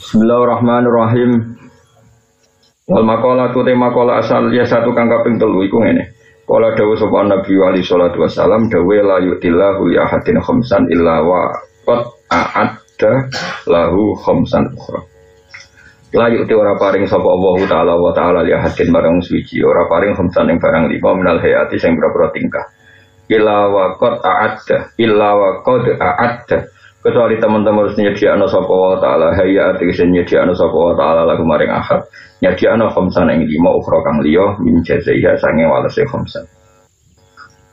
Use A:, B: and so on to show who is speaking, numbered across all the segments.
A: Bismillahirrahmanirrahim. Wal maqala tu tema qala asal ya satu kang kaping 3 iku ngene. Qala dawuh sapa Nabi alaihi salatu wasalam dawuh la yu'tillahu li ahadin khamsan illa wa qad a'adda lahu khamsan ukhra. La yu'ti ora paring sapa Allah taala wa taala li ahadin barang suci ora paring khamsan ing barang lima minal hayati sing propro tingkah. Illa wa qad a'adda kecuali teman-teman harus nyediakno sapa wa taala hayya atis nyediakno sapa wa taala lagu maring ahad nyediakno khamsan ing 5 ukhra kang liya min jazaiha sange walase khamsan.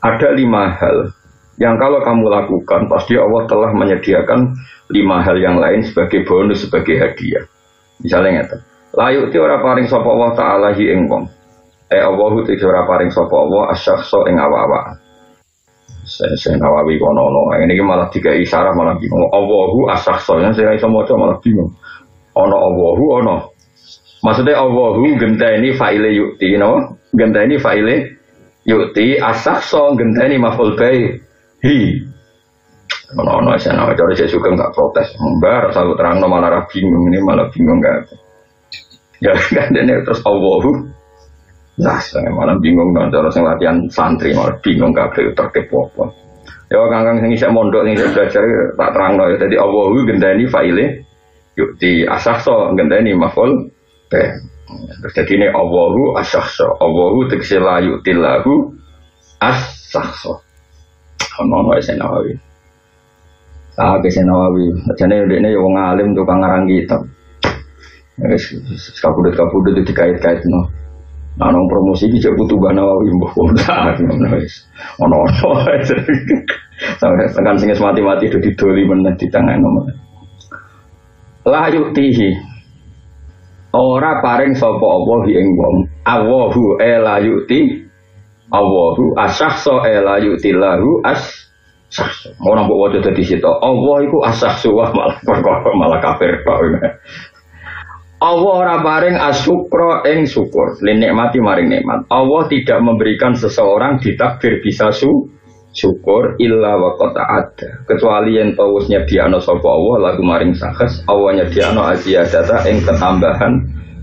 A: Ada 5 hal yang kalau kamu lakukan pasti Allah telah menyediakan 5 hal yang lain sebagai bonus, sebagai hadiah. Misalnya ngeten, layu ti ora paring sapa Allah taala hi ing wong Allahu ti ora paring sapa Allah asyakhsa ing awak-awak. Saya Nawawi kono ini malah tiga isyarah malah bingung. Allahu asyakhsa saya iso maca malah bingung. Ana Allahu ana. Maksudnya Allahu genteni fa'ile yu'ti no? Genteni fa'ile yu'ti asyakhsa genteni maf'ul bih. Hi. Ana saya Nawawi cara saya suka enggak protes. Mbah selalu terangno malah bingung ini malah bingung enggak. Ya kan ini terus Allahu. Nah, saya malah bingung dong, kalau saya latihan santri malah bingung kabeh tertib apa. Ya kang-kang sing isih mondok sing belajar tak terangno ya. Dadi Allahu genteni fa'ile yu'ti asyakhsa genteni maf'ul bih. Terus dadine Allahu asyakhsa. Allahu tegese la yu'tillahu asyakhsa. Ono wae Nawawi. Ke Nawawi. Jane ndekne ya wong alim tukang ngarang kitab. Wis kabudut dikait-kaitno. Nah, nong promosi ini jadi butuh Nawawi mbok ono sampai tekan sing mati-mati do didoli meneh di tangan nomor. La yuktihi ora paring sapa Allah ing wong. Allahu la yukti Allahu asyakhsa la yukti lahu asyakhsa. Ora mbok waca dadi situ. Allah iku asyakhsa malah kafir kok. Allah ora paring asyukra ing syukur li nikmati maring nikmat. Allah tidak memberikan seseorang ditakdir bisa syukur illa wa qad ada kecuali yen tawus nyediakno sapa Allah lagu maring sahes Allah nyediakno aziyadata ing ketambahan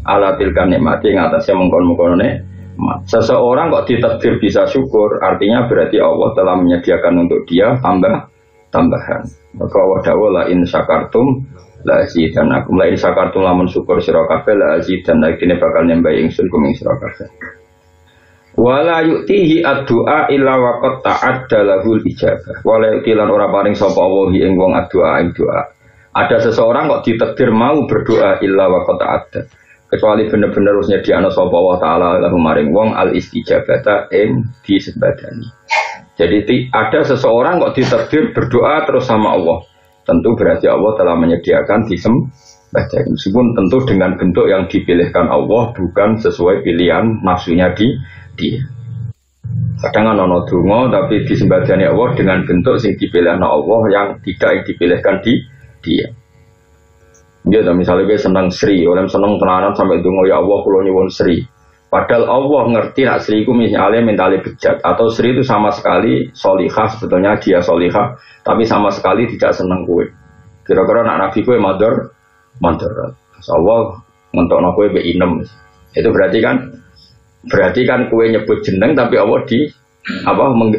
A: ala tilkan nikmati ing atase mengkon-mengkone nikmat. Seseorang kok ditakdir bisa syukur artinya berarti Allah telah menyediakan untuk dia tambahan. Maka Allah dawuh la in syakartum la azidannakum la in syakartum lamun syukur sira kabeh la azidannakum dene bakal nyembah ingsun kuming sira kabeh. Wala yu'tihi ad-du'a illa wa qad ta'adda lahul ijabah. Wala yu'tilan ora paring sapa Allah ing wong ad-du'a ing doa. Ada seseorang kok ditakdir mau berdoa illa wa qad ta'adda. Kecuali bener-bener harus nyediakno sapa Allah taala lahu maring wong al-istijabata ing disembadani. Jadi ada seseorang kok ditakdir berdoa terus sama Allah. Tentu berarti Allah telah menyediakan disembadani. Meskipun tentu dengan bentuk yang dipilihkan Allah bukan sesuai pilihan nafsunya dia. Kadang ana donga tapi disembadani Allah dengan bentuk sing dipilihkan Allah yang tidak dipilihkan dia. Ya, misalnya gue senang Sri, orang senang tenanan sampai donga ya Allah kula nyuwun Sri. Padahal Allah ngerti nak Sri itu misalnya mentali bejat atau Sri itu sama sekali solihah sebetulnya dia solihah tapi sama sekali tidak senang kue. Kira-kira nak Nabi kue mador. Allah ngentok kue be inem. Itu berarti kan kue nyebut jeneng tapi Allah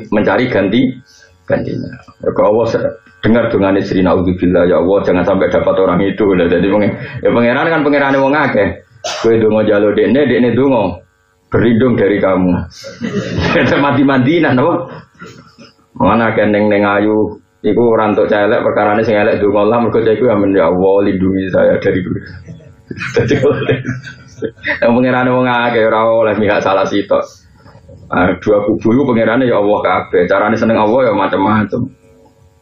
A: mencari gantinya. Maka Allah dengar dungane Sri naudzubillah ya Allah jangan sampai dapat orang itu. Jadi pangeran kan pangerane wong akeh. Kue dongo jalo dekne dongo berlindung dari kamu. Mati-matinan apa? Mana keneng ayu iku ora entuk celek perkarane sing elek dongo lah mergo iku ya Allah lindungi saya dari itu. Dadi yang pangerane wong akeh ora oleh mihak salah sitok. Dua kubu iku pangerane ya Allah kabeh. Carane seneng Allah ya macam-macam.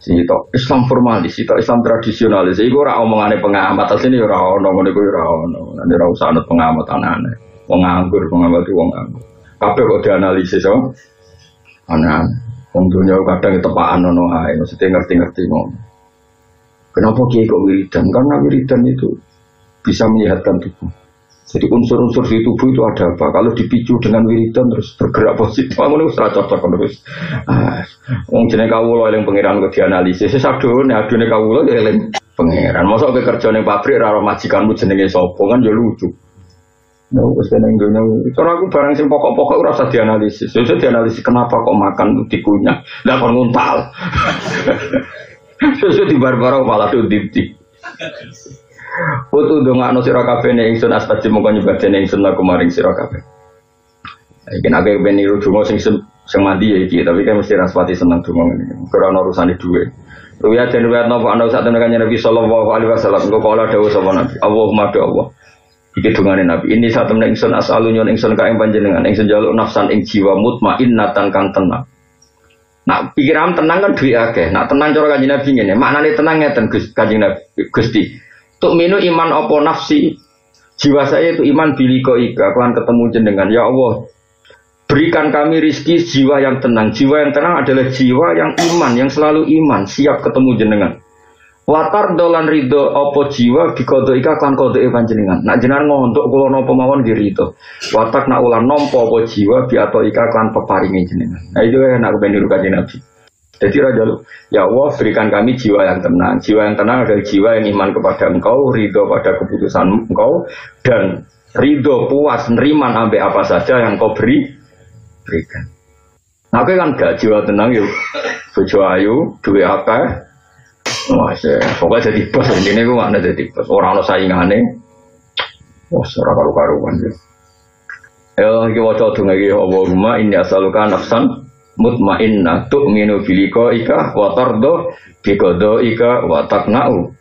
A: Sitok Islam formalis, sitok Islam tradisionalis. Iku ora omongane pengamat asline ora ono ngono iku ora ono. Nek ora usah anut pengamat anane. Wong nganggur, pengamat wong nganggur. Kabeh kok dianalisis to. Ana wong dunya kadang tepakan ono ae, mesti ngerti-ngerti ngono. Kenapa kiai kok wiridan? Karena wiridan itu bisa menyehatkan tubuh. Jadi unsur-unsur di tubuh itu ada apa? Kalau dipicu dengan wiridan terus bergerak positif, ngono wis ra cocok terus. Wong jenenge kawula eling pangeran kok dianalisis. Sadone adune kawula ya eling pangeran. Mosok kowe kerja ning pabrik ora majikanmu jenenge sapa kan ya lucu. Nah, wis ning donya. Cara aku barang sing pokok-pokok ora usah dianalisis. Susah dianalisis kenapa kok makan dikunyah. Lah kon nguntal. Susah dibar-bar malah dipti. Putu ndongakno sira kabeh ning ingsun astajib mongko nyebadene ingsun laku maring sira kabeh. Iki nek ben niru donga sing mandi ya iki, tapi kan mesti raspati seneng donga ngene. Ora ono urusane dhuwit. Ruya den riwayat napa ana sak tenan Nabi sallallahu alaihi wasallam engko kala dawuh sapa Nabi. Allahumma do Allah. Iki dongane Nabi. Ini sak temen ingsun asalun ingsun ka ing panjenengan ingsun njaluk nafsan ing jiwa mutmainnatan kang tenang. Nak pikiran tenang kan duwe akeh. Nak tenang cara Kanjeng Nabi ngene, maknane tenang ngeten Kanjeng Nabi Gusti. Tuk minu iman opo nafsi jiwa saya itu iman biliko ika kelan ketemu jenengan ya Allah berikan kami rizki jiwa yang tenang adalah jiwa yang iman yang selalu iman siap ketemu jenengan watar dolan ridho opo jiwa bikodo ika kelan kodo panjenengan nak jenengan ngontok kulo nopo mawon girito watak nak ulan nompo opo jiwa biato ika kelan peparingi jenengan nah itu nak kebendiru Kanjeng Nabi. Jadi Raja ya Allah berikan kami jiwa yang tenang. Jiwa yang tenang adalah jiwa yang iman kepada Engkau, ridho pada keputusan Engkau, dan ridho puas nerima ambil apa saja yang Engkau berikan. Nah, kan gak jiwa tenang yuk. Bojo ayu, duwe akeh. Pokoknya jadi bos ini gue mana jadi bos. Orang lo saingane. Wah, ora karu-karuan ya. Iki waca donga iki Allahumma inni as'aluka nafsan mutmainnah tu'minu bilika ika wa tardo bikodo ika wa taqna'u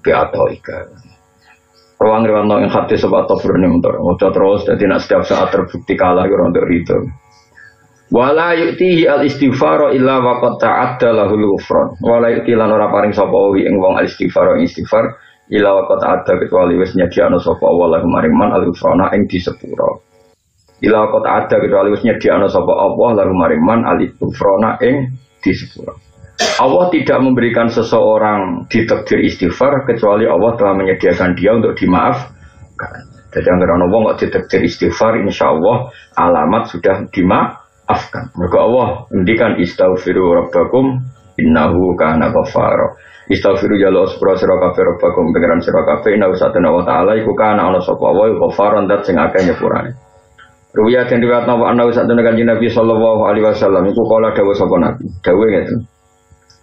A: bi'ato ika ruang riwanto yang hati sebab tofurni untuk terus dan tidak setiap saat terbukti kalah untuk itu wala yu'tihi al-istighfaro illa waqad ta'adda lahul ghufran wala yu'ti lan ora paring sapa wi ing wong al-istighfaro istighfar illa waqad ta'adda kecuali wis nyediakno sapa Allah maring man al-ghufrana ing disepuro ila kota ada kecuali wis nyediakno sapa Allah lalu mariman al-ghufrana ing disepuro. Allah tidak memberikan seseorang ditakdir istighfar kecuali Allah telah menyediakan dia untuk dimaafkan. Jadi anggar ana wong kok ditakdir istighfar insyaallah alamat sudah dimaafkan. Maka Allah ngendikan istaghfiru rabbakum innahu kana ghafara. Istaghfiru jaluk sepura sira kabeh rabbakum pengiran sira kabeh inna satana wa ta'ala iku kana ana sapa wa ghafaran dat sing akeh nyepurane. Ruwiyah dan riwayat nawa anna wasatuna Kanjeng Nabi sallallahu alaihi wasallam iku kala dawuh sapa Nabi. Dawuh ngeten.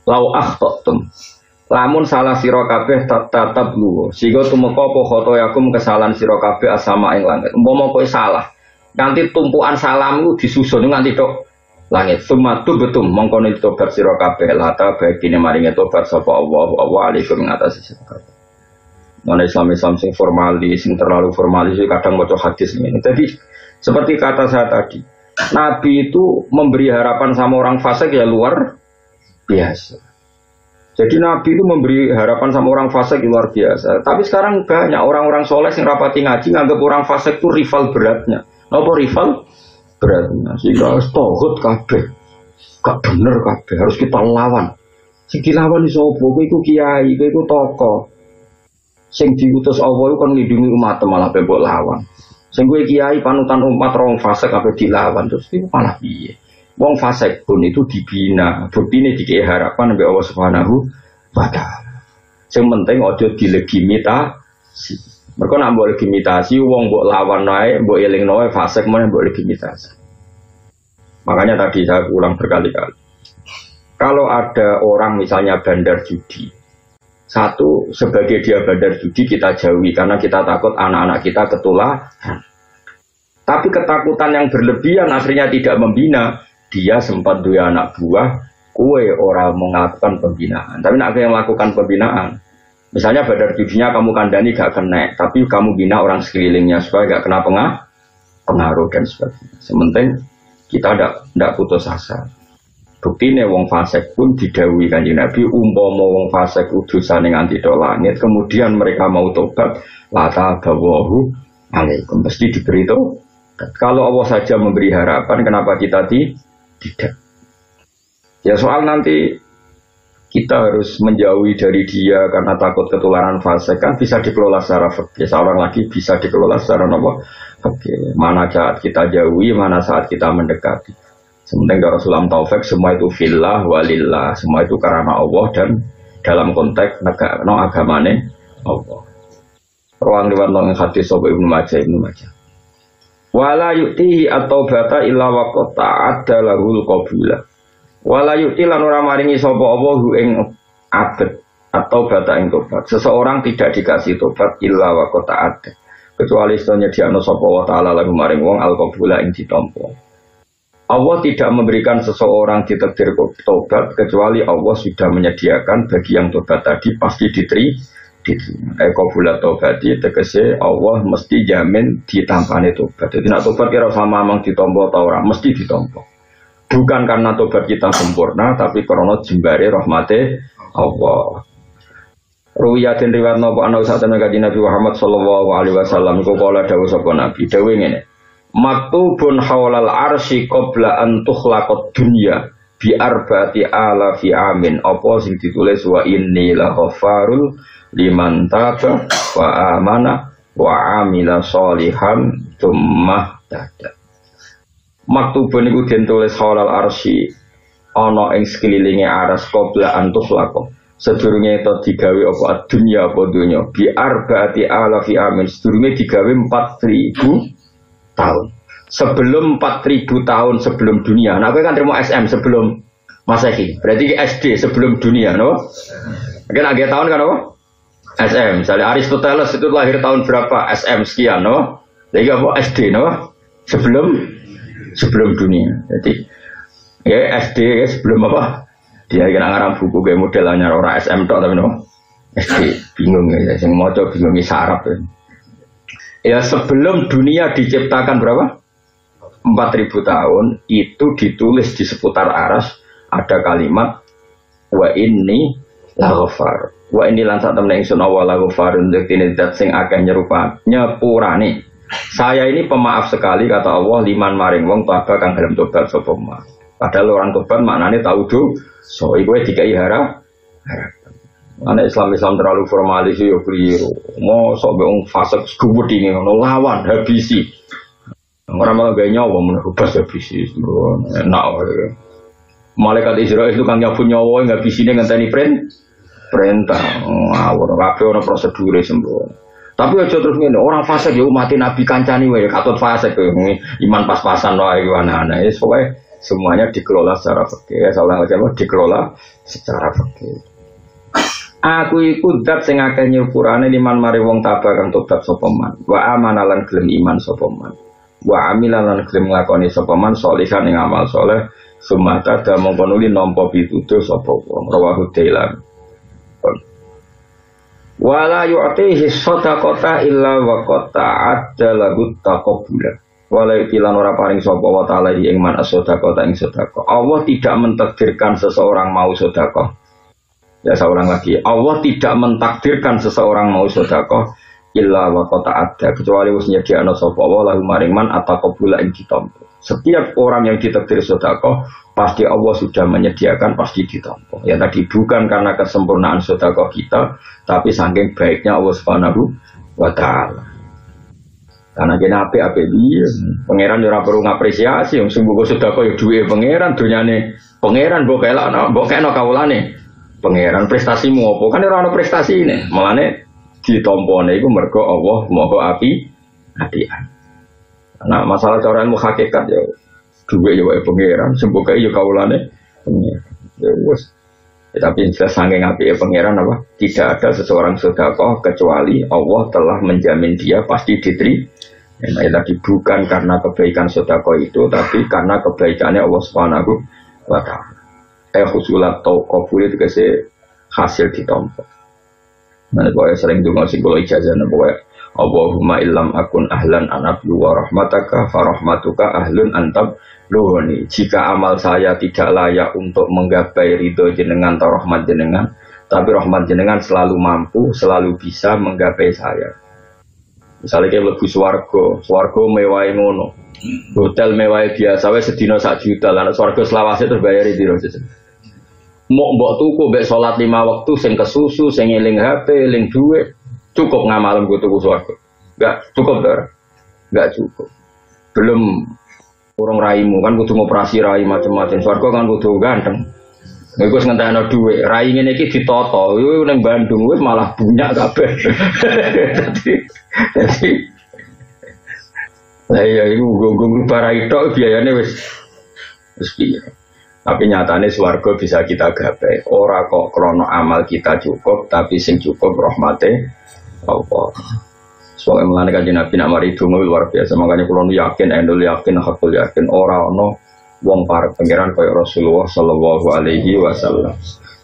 A: Lau akhtatum. Lamun salah sira kabeh tatap lu. Sigo tumeka apa khotoyakum kesalahan sira kabeh asama ing langit. Umpama kowe salah, nanti tumpukan salammu disusun nganti tok langit. Sumatu betum mongko tobat sira kabeh lata bagine maringe tobat sapa Allah alaikum ngatasi sira kabeh. Mana Islam sing formalis, sing terlalu formalis kadang maca hadis ini. Jadi seperti kata saya tadi, Nabi itu memberi harapan sama orang fasik ya luar biasa. Jadi Nabi itu memberi harapan sama orang fasik luar biasa. Tapi sekarang banyak orang-orang soleh yang rapati ngaji nganggap orang fasik itu rival beratnya. Apa rival beratnya? Sehingga tauhid kabeh, gak bener kabeh, harus kita lawan. Sing dilawan iso opo? Kowe iku kiai, kowe iku tokoh. Sing diutus Allah itu kan nglindungi umat malah bebok lawan. Sing kowe kiai panutan umat rong fasik kabeh dilawan terus itu malah piye? Wong fasik pun itu dibina, buktine dikei harapan mbek Allah Subhanahu wa taala. Sing penting aja dilegitimasi. Mergo nek mbok legitimasi wong mbok lawan wae, mbok elingno wae fasik meneh mbok legitimasi. Makanya tadi saya ulang berkali-kali. Kalau ada orang misalnya bandar judi, satu, sebagai dia bandar judi kita jauhi karena kita takut anak-anak kita ketularan. Tapi ketakutan yang berlebihan akhirnya tidak membina. Dia sempat dua anak buah, kue orang melakukan pembinaan. Tapi nak yang melakukan pembinaan, misalnya bandar judinya kamu kandani gak kena, tapi kamu bina orang sekelilingnya supaya gak kena pengaruh dan sebagainya. Sementing kita tidak putus asa. Buktine wong fasik pun didhawuhi Kanjeng Nabi umpama wong fasik udusane nganti tok langit kemudian mereka mau tobat lata bawahu alaikum pasti diberi tobat. Kalau Allah saja memberi harapan kenapa kita tidak? Ya soal nanti kita harus menjauhi dari dia karena takut ketularan fasik kan bisa dikelola secara fikih. Seorang lagi bisa dikelola secara fikih. Mana saat kita jauhi, mana saat kita mendekati. Sementing Rasulullah taufik semua itu fillah walillah, semua itu karena Allah dan dalam konteks negara agamane Allah. Ruang liwat nang hadis sapa Ibnu Majah. Wala yu'tihi at-taubata illa waqad ta'adda lahul qabula. Wala yu'ti lan ora maringi sapa apa ing abet atau bata ing tobat. Seseorang tidak dikasih tobat illa waqad ta'adda. Kecuali nyediakno sapa wa ta'ala lahu maring wong al-qabula ing ditampa. Allah tidak memberikan seseorang ditakdir tobat kecuali Allah sudah menyediakan bagi yang tobat tadi pasti diterima. Qabula tobati tegese Allah mesti jamin ditampane tobat. Jadi nak tobat kira sama mang ditampa ta ora mesti ditampa. Bukan karena tobat kita sempurna tapi karena jembare rahmate Allah. Ruwiyatin riwayat napa ana sak temen kanjeng Nabi Muhammad sallallahu alaihi wasallam iku kala dawuh sapa Nabi dawuh ngene. Maktubun haulal arsy qabla an tukhlaqad dunya bi arba'ati alafi amin. Apa sing ditulis wa inni la ghafarul liman taba wa amana wa amila sholihan tsumma tada. Maktubun iku den tulis halal arsy ana ing sekelilinge aras qabla antuk lakon. Sedurunge itu digawe apa dunya apa donya bi arbaati alafi amin. Sedurunge digawe 4000 tahun. Sebelum 4000 tahun sebelum dunia. Nah, kowe kan terima SM sebelum Masehi. Berarti SD sebelum dunia, no? Mungkin agak tahun kan apa? SM, misalnya Aristoteles itu lahir tahun berapa? SM sekian, no? Jadi apa? SD, no? Sebelum dunia. Jadi ya SD ya, sebelum apa? Dia kena ngarang buku kayak modelnya orang SM tok tapi no? SD bingung ya, yang mau coba bingung sarap ya. Ya sebelum dunia diciptakan berapa? 4000 tahun itu ditulis di seputar aras ada kalimat wa inni la ghafar. Wa ini lan sak temne ingsun awala ghafarun dzatine zat sing akeh nyepurane. Saya ini pemaaf sekali kata Allah liman maring wong taba kang gelem tobat sapa ma. Padahal orang tobat maknane tau so iku dikai harap. Anak Islam terlalu formalis yo keliru. Mau sok wong fasik gubudi ngono lawan habisi. Ora malah gawe nyawa menurut habisi. Enak wae. Malaikat Israel itu kan nyapu nyawa enggak bisine ngenteni perintah ngawur kabeh ana prosedure sembrono. Tapi aja terus ngene, orang fasik ya mati nabi kancani wae katut fasik iman pas-pasan wae iku ana-ana. Wis pokoke semuanya dikelola secara fikih. Ya salah aja dikelola secara fikih. Aku iku zat sing akeh nyepurane liman mari wong tabah kang tobat sapa man. Wa amanalan gelem iman sapa man. Wa amilan gelem nglakoni sapa man sholihan ing amal saleh. Sumata da mongko nuli nampa pitutur sapa wong rawahu Dailan. Wala yu'tihi shadaqata illa wa qad ta'adda lahu taqabbula. Wala ikilan ora paring sapa wa ta'ala ing man as-shadaqata ing sedekah. Allah tidak mentakdirkan seseorang mau sedekah. Ya seorang lagi, Allah tidak mentakdirkan seseorang mau sedekah illa wa qad ta'adda kecuali wis nyediakno sapa wa lahu maring man at-taqabbula ing ditampa. Setiap orang yang ditakdir sedekah pasti Allah sudah menyediakan pasti ditampa. Ya tadi bukan karena kesempurnaan sedekah kita, tapi saking baiknya Allah Subhanahu wa taala. Karena kena apik-apik dia, pangeran ora perlu ngapresiasi, wong sing mbok sedekah ya duwe pangeran, donyane pangeran mbok kelakno, mbok kena kawulane. Pangeran prestasimu apa? Kan ora ono prestasine. Mulane ditampane iku mergo Allah Maha apian. Nah masalah cara ilmu hakikat ya duwe ya wae pangeran, semboke ya kawulane pangeran. Ya wis. Tapi jelas saking apike pangeran apa? Tidak ada seseorang sedekah kecuali Allah telah menjamin dia pasti diterima. Nah, tadi bukan karena kebaikan sedekah itu, tapi karena kebaikannya Allah Subhanahu wa taala. Husulat taqabbul itu hasil ditampa. Nah, pokoknya sering donga sing kula ijazah pokoknya Allahumma illam akun ahlan anablu wa rahmataka farahmatuka ahlun antab luhuni. Jika amal saya tidak layak untuk menggapai ridho jenengan atau rahmat jenengan, tapi rahmat jenengan selalu mampu, selalu bisa menggapai saya. Misalnya kayak lebih swargo mewah ngono, hotel mewah biasa, wes sedino 1 juta, lah swargo selawase terbayar di rosis. Mau mbok tuku mbek salat 5 waktu, sing kesusu, sing eling HP, eling duit. Cukup ngamalem gue tuku swarga? Enggak cukup dah, enggak cukup. Belum urung raimu kan kudu ngoperasi rai macam-macam. Swarga kan kudu ganteng. Iku wis ngentekno dhuwit, rai ngene iki ditata. Iku ning Bandung wis malah bunyak kabeh. Dadi lah iya iku nggo barai tok biayane wis piye. Tapi nyatane swarga bisa kita gapai. Ora kok krono amal kita cukup, tapi sing cukup rahmate Allah. Soalnya melane kanjeng Nabi nak mari donga luar biasa. Makanya kula yakin, endul yakin, hakul yakin ora ono wong para pangeran kaya Rasulullah sallallahu alaihi wasallam.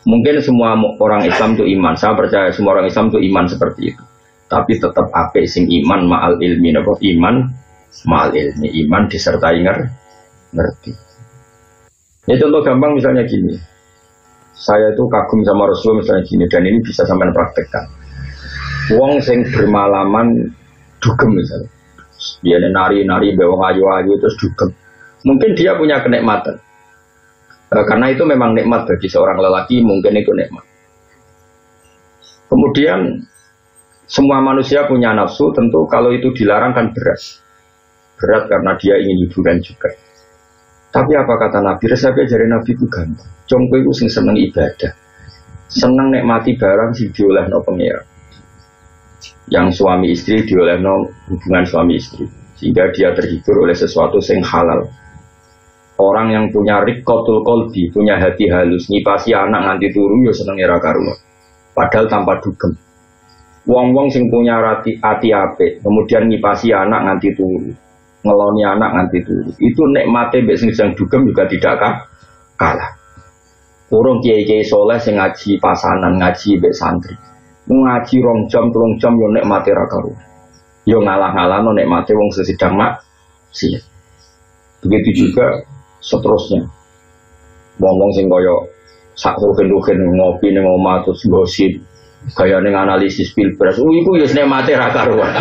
A: Mungkin semua orang Islam itu iman. Saya percaya semua orang Islam itu iman seperti itu. Tapi tetap apik sing iman ma'al ilmi napa iman ma'al ilmi, iman disertai ngerti. Ya contoh gampang misalnya gini. Saya itu kagum sama Rasul misalnya gini, dan ini bisa sampean praktekkan. Wong sing bermalaman dugem misalnya. Dia nari-nari bewong ayu-ayu terus dugem. Mungkin dia punya kenikmatan. Karena itu memang nikmat bagi seorang lelaki, mungkin itu nikmat. Kemudian semua manusia punya nafsu, tentu kalau itu dilarang kan berat. Berat karena dia ingin hiburan juga. Tapi apa kata Nabi? Resepnya dari Nabi itu gampang. Congko itu sing seneng ibadah, seneng nikmati barang sing diolehno pengira. Yang suami istri diolehno hubungan suami istri, sehingga dia terhibur oleh sesuatu sing halal. Orang yang punya riqatul qalbi, punya hati halus, nyipasi anak nganti turu ya seneng ira karuan. Padahal tanpa dugem. Wong-wong sing punya hati apik, kemudian nyipasi anak nganti turu, ngeloni anak nganti turu. Itu nikmate mbek sing sedang dugem juga tidak kalah. Urung kiai-kiai soleh sing ngaji pasanan, ngaji mbek santri. Ngaji 2 jam, 3 jam yo nikmate ra karuan. Yo ngalah-ngalahno nikmate wong sedang maksiat. Begitu juga seterusnya. Wong-wong sing kaya sak rugen-rugen ngopi ning omah terus gosip, gayane analisis pilpres. Iku ya nikmate ra karuan.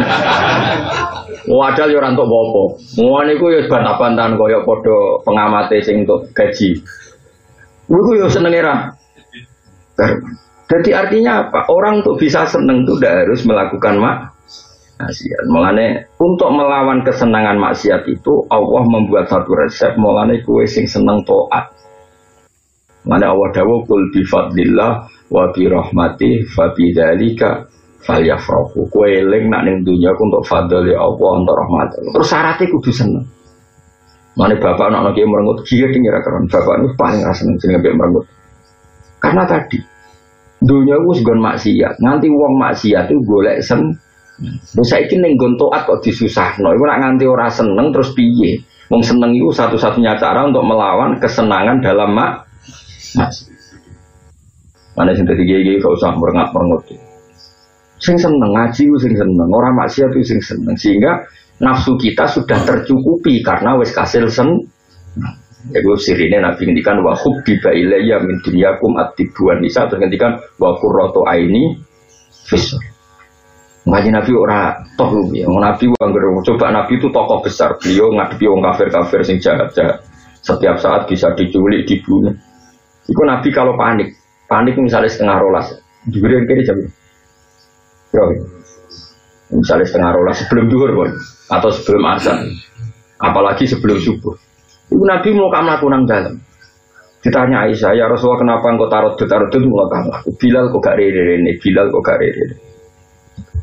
A: Wadal yo ora entuk apa-apa. Ngono iku ya bantah-bantahan kaya padha pengamate sing entuk gaji. Iku yo senenge ra. Jadi artinya apa? Orang untuk bisa seneng itu tidak harus melakukan maksiat. Mulane untuk melawan kesenangan maksiat itu Allah membuat satu resep. Mulane kue sing seneng taat. Mulane Allah dawuh kul bi fadlillah wa bi rahmati fa bidzalika falyafrahu. Kue eling nak ning dunya untuk fadl ya Allah untuk rahmat. Terus syaratnya kudu seneng. Mulane bapak anak kiai merengut kiye kira karon bapak niku paling ra seneng jenenge merengut. Karena tadi dunia wis nggon maksiat, nganti wong maksiat itu golek Terus saiki ning nggon taat kok disusahno. Iku nek nganti ora seneng terus piye? Wong seneng itu satu-satunya cara untuk melawan kesenangan dalam maksiat. Mana sing dadi kiai gak usah merengat-merengut. Sing seneng ngaji ku sing seneng, ora maksiat ku sing seneng. Sehingga nafsu kita sudah tercukupi karena wis kasil Yaitu sirine Nabi ngendikan wa hubbiba ilayya min dunyakum at-tibuan nisa, terus ngendikan wa qurratu aini fis. Ngaji Nabi ora toh ya, Nabi coba Nabi itu tokoh besar, beliau ngadepi wong kafir-kafir sing jahat-jahat. Setiap saat bisa diculik, dibunuh. Iku Nabi kalau panik misalnya 11:30, diberi kiri jam. Bro. Misalnya 11:30 sebelum zuhur atau sebelum azan. Apalagi sebelum subuh. Ibu Nabi mau melakukan nang dalam. Ditanya Aisyah, ya Rasulullah kenapa engkau taruh mau kamu? Bilal kok gak rere-rere, Bilal kok gak rere.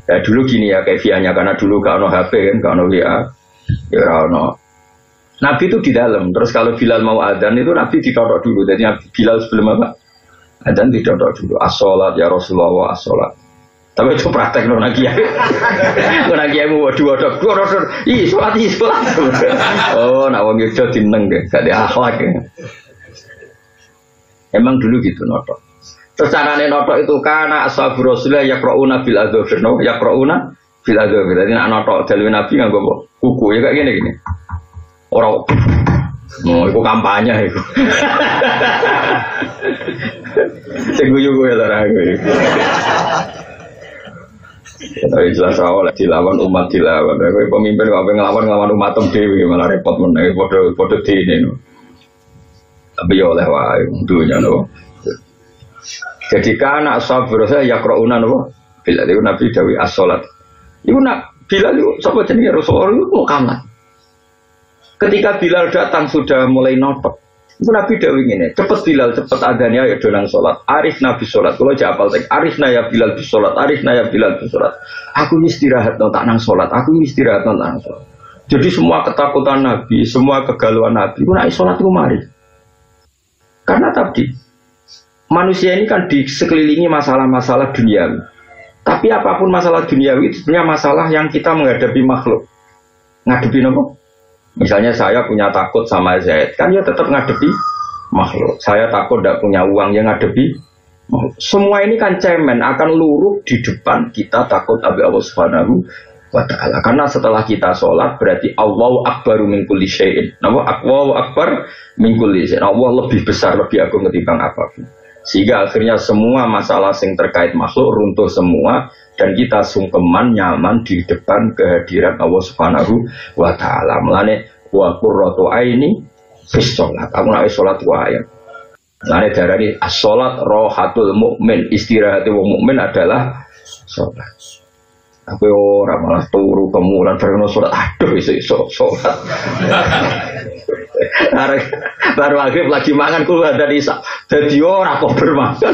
A: Ya dulu gini ya kefianya, karena dulu gak ono HP kan, gak ono WA, ya ono. Nabi itu di dalam. Terus kalau Bilal mau adzan itu Nabi ditodok dulu. Jadi Bilal sebelum apa? Adzan ditodok dulu. As-sholat ya Rasulullah as-sholat. Tapi itu praktek loh lagi ya. Lagi yang mau dua dok. Ih sholat. Oh, nak wong itu dineng deh, gak ada akhlak ya. Emang dulu gitu notok. Terus carane notok itu karena ashabu Rasulullah yaqrauna bil adzafir, yaqrauna bil adzafir. Jadi nak notok dalil Nabi nganggo kuku ya kayak gini. Orang, itu kampanye itu. Seguyu gue lah gue. Tapi jelas awal dilawan umat dilawan. Pemimpin apa ngelawan umat dewi malah repot meneh podo dene. Tapi ya oleh wae dunya no. Jadi kana sabar saya yaqrauna no. Bila itu Nabi dawi as-salat. Iku nak Bilal itu sapa jenenge Rasulullah itu mau kamar. Ketika Bilal datang sudah mulai notok. Itu Nabi dawuh ngene, cepet Bilal, cepet adanya ya dolang salat. Arif Nabi salat. Kula japal tek arifna ya Bilal bis salat, arifna ya Bilal bis salat. Aku istirahat no tak nang salat, aku istirahat no tak nang salat. Jadi semua ketakutan Nabi, semua kegalauan Nabi, ku nek salat ku mari. Karena tadi manusia ini kan di sekelilingi masalah-masalah duniawi. Tapi apapun masalah duniawi itu sebenarnya masalah yang kita menghadapi makhluk. Ngadepi apa? Misalnya saya punya takut sama Zaid, kan ya tetap ngadepi makhluk. Saya takut tidak punya uang, yang ngadepi makhluk. Semua ini kan cemen, akan luruh di depan kita takut abi Allah Subhanahu wa ta'ala. Karena setelah kita sholat berarti Allahu Akbaru min kulli syai'in. Allahu Akbar min kulli syai'in. Allah lebih besar, lebih agung ketimbang apapun. Sehingga akhirnya semua masalah yang terkait makhluk runtuh semua dan kita sungkeman nyaman di depan kehadiran Allah Subhanahu wa ta'ala. Mulane wa qurratu aini fis sholat. Aku nek sholat wae. Mulane darani as-sholat rohatul mukmin. Istirahat wong mukmin adalah sholat. Aku ora malah turu kemulan bareng sholat. Aduh iso sholat. Baru maghrib lagi mangan kula dari isak. Dadi ora kok bermakan.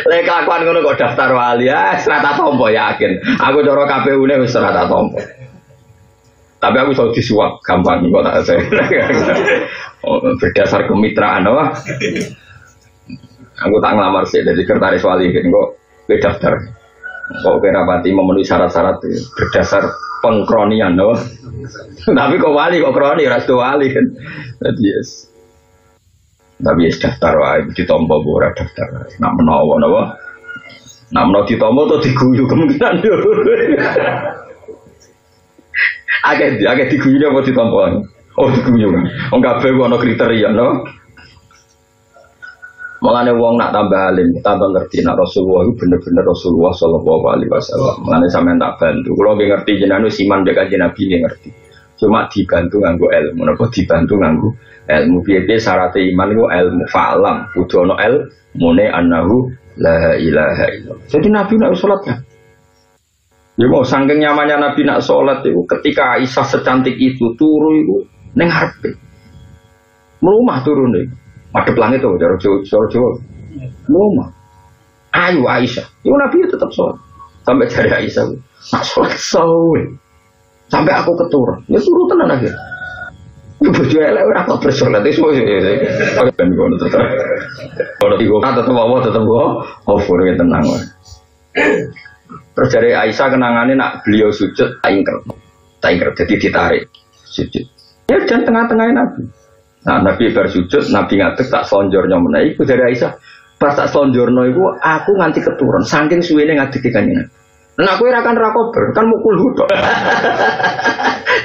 A: Lek kelakuan ngono kok daftar wali ya, serata tompo yakin. Aku cara KPU-ne wis serata tompo. Tapi aku iso disuap gampang kok tak saya. Berdasar kemitraan apa? Aku tak ngelamar sih dari sekretaris wali kok daftar. Kok kira pati memenuhi syarat-syarat berdasar pengkronian no. Tapi kok wali kok kroni ras wali kan. Jadi yes. Tapi yes daftar wae ditampa ora daftar. Nak menawa napa? Nak menawa ditampa to diguyu kemungkinan yo. Agak diguyu apa ditampa? Oh diguyu kan. Wong kabeh ana kriteria no. Mulane wong nak tambah alim, tambah ngerti nak Rasulullah itu bener-bener Rasulullah sallallahu alaihi wasallam. Mulane sampean tak bantu. Kula nggih ngerti jenengan iman mbek Kanjeng Nabi nggih ngerti. Cuma dibantu nganggo ilmu. Menapa dibantu nganggo ilmu? Piye syarat iman iku ilmu fa'lam. Kudu ana ilmune annahu la ilaha illallah. Jadi Nabi nak salat kan. Ya mau saking nyamannya Nabi nak salat itu ketika Aisyah secantik itu turu itu ning ngarepe. Melumah turun niku. Madep langit itu, cara Jawa. Lama. Ayo Aisyah. Itu Nabi tetap sholat. Sampai cari Aisyah. Nak sholat sawi. Sampai aku keturun. Ya suruh tenan aja. Ibu bojo elek ora kok bersolat itu. Ben ngono tetep. Ora digowo tetep wae tetep kok. Ofur tenang wae. Terus dari Aisyah kenangannya nak beliau sujud tak ingker jadi ditarik sujud. Ya dan tengah-tengahnya Nabi. Nah, Nabi bersujud, Nabi ngadeg tak selonjornya menaik. Itu dari Aisyah, pas tak selonjornya itu aku nganti keturun, saking suwene ngadeg ikannya. Nah, aku irakan rakober, kan mukul hudok.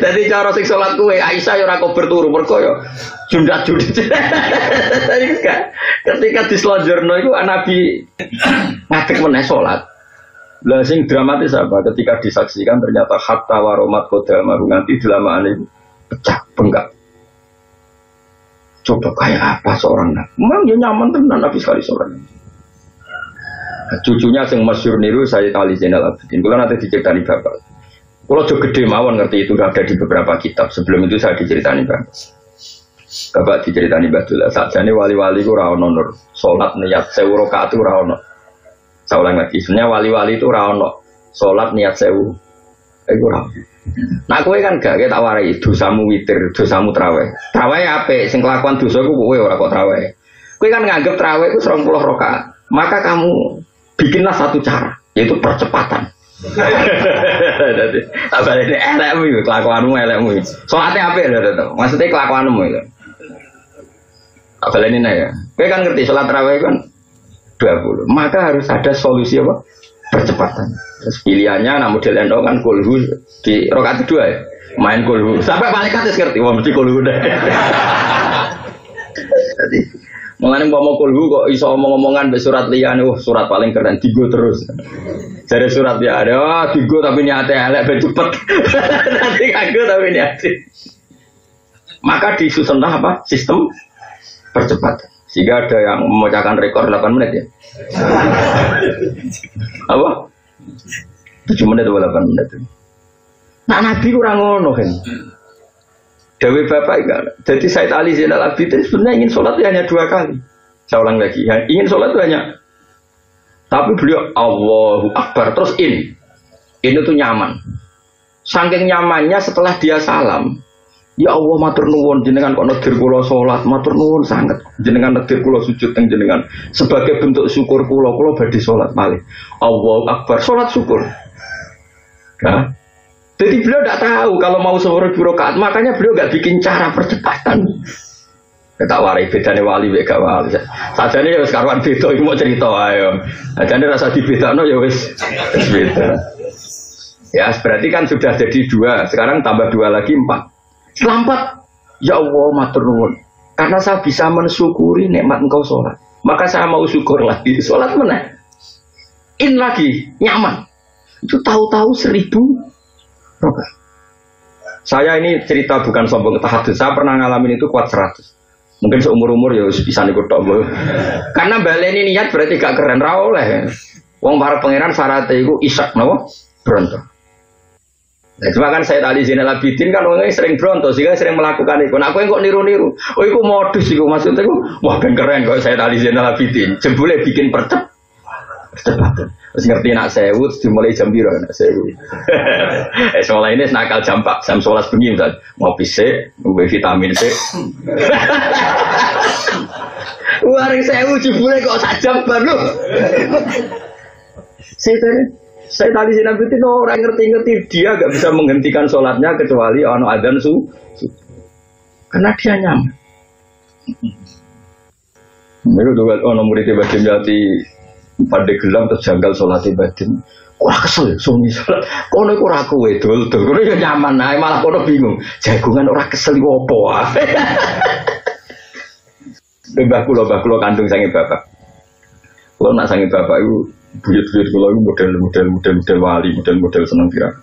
A: Jadi cara sing sholat kue, Aisyah ya rakober turu, berkoyo jundak-jundik. Ketika di selonjornya itu Nabi ngadeg menaik sholat. Lah sing dramatis apa? Ketika disaksikan ternyata hatta waromat kodamaru nganti delamaan itu pecah, bengkak. Coba kayak apa seorang Nabi? Memang dia nyaman tenan Nabi sekali seorang. Cucunya yang masyhur niru saya Ali Zainal Abidin. Kalau nanti diceritani bapak. Kalau jauh gede mawon ngerti itu ada di beberapa kitab. Sebelum itu saya diceritani bapak. Bapak diceritani Badullah. Saat ini wali-wali itu rawon nur. Sholat niat 1000 rakaat itu rawon. Saya ulang lagi. Sebenarnya wali-wali itu rawon. Sholat niat 1000. Itu rawon. Nah kowe kan gak tak warai dosamu witir, dosamu traweh. Traweh apik, sing kelakuan dosa ku kowe ora kok traweh. Kowe kan nganggep traweh ku 20 rakaat. Maka kamu bikinlah satu cara, yaitu percepatan. Jadi abane elekmu iki, kelakuanmu elekmu iki. Salate apik lho to. Maksudnya kelakuanmu itu. Abane ya. Kowe kan ngerti salat traweh kan 20. Maka harus ada solusi apa? Percepatan. Terus pilihannya nah model endo kan kulhu di rakaat kedua ya. Main kulhu. Sampai malaikat wis ngerti wong mesti kulhu deh. Jadi mulane mau kulhu kok iso omong-omongan mbek surat liyane, surat paling keren digo terus. Jare surat ya ada digo tapi niate elek ben cepet. Nanti kagak tapi niate. Maka disusunlah apa? Sistem percepatan. Sehingga ada yang memecahkan rekor 8 menit ya. Apa? 7 menit atau 8 menit. Nah Nabi kurang ngono kan. Dewi Bapak enggak. Jadi Said Ali Zainal Abidin sebenarnya ingin sholat itu hanya 2 kali. Saya ulang lagi, ingin sholat itu hanya. Tapi beliau Allahu Akbar terus in itu nyaman. Saking nyamannya setelah dia salam, ya Allah matur nuwun jenengan kok nedir kula sholat, matur nuwun sangat jenengan nedir kula sujud teng jenengan sebagai bentuk syukur kula badhe sholat malih. Allahu Akbar sholat syukur. Nah, jadi beliau tidak tahu kalau mau 1000 rakaat, makanya beliau nggak bikin cara percepatan. Kita warai bedane wali gak wali. Sajane ya wis karuan beda iki mau cerita ayo. Sajane rasa dibedakno ya wis beda. Ya berarti kan sudah jadi 2, sekarang tambah 2 lagi 4. Setelah 4, ya Allah matur nuwun. Karena saya bisa mensyukuri nikmat engkau sholat, maka saya mau syukur lagi sholat meneh. In lagi nyaman. Itu tahu-tahu 1000 rakaat. Saya ini cerita bukan sombong tahadus. Saya pernah ngalamin itu kuat 100. Mungkin seumur-umur ya bisa ikut tok. Karena baleni niat berarti gak keren ra oleh. Wong para pangeran syaratnya iku isak napa? Bronto. Nah, cuma kan Said Ali Zainal Abidin kan orangnya sering bronto, sehingga sering melakukan itu. Nah, aku yang kok niru-niru. Oh, itu modus itu maksudnya. Wah, ben keren kok Said Ali Zainal Abidin. Jebule bikin percepatan. Terus ngerti nak sewu dimulai jam biru nak sewu. Soalnya ini nakal jam 4, jam 11 bengi misal. Mau pisik, mau vitamin C. Waring sewu jebule kok sak jam baru. Saya tadi Zainal Abidin orang ngerti-ngerti dia gak bisa menghentikan sholatnya kecuali ono adzan karena dia nyaman. Mereka juga ono murid Badim Jati pada gelam terjanggal sholat Badim. Wah kesel ya sunyi sholat. Kono iku ora kowe dol-dol. Kono ya nyaman ae malah kono bingung. Jagungan ora kesel opo wae. Mbah kula kandung sange bapak. Kula nak sange bapak iku buyut-buyut kula iku model wali, model seneng pirang.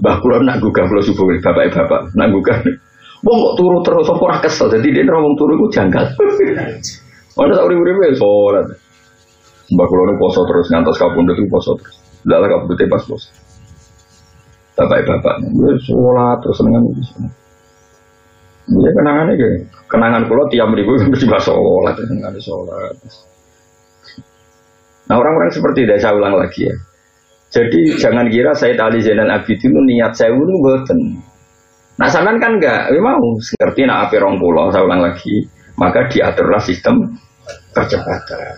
A: Mbah kula nak gugah kula subuh bapak nak gugah. Wong kok turu terus apa ora kesel. Dadi dia wong turu iku janggal. Ana sak urip-uripe salat. Mbah kula niku poso terus ngantos kapundhut iku poso terus. Lah kapundhute pas poso. Bapak wis salat terus senengan iki. Ya kenangannya gitu. Kenangan kula tiap mriku mesti sholat, senengane sholat. Nah orang-orang seperti itu saya ulang lagi ya. Jadi jangan kira Said Ali Zainal Abidin itu niat saya itu boten. Nah sampean kan enggak, mau ngerti nak ape 20 saya ulang lagi, maka diaturlah sistem percepatan.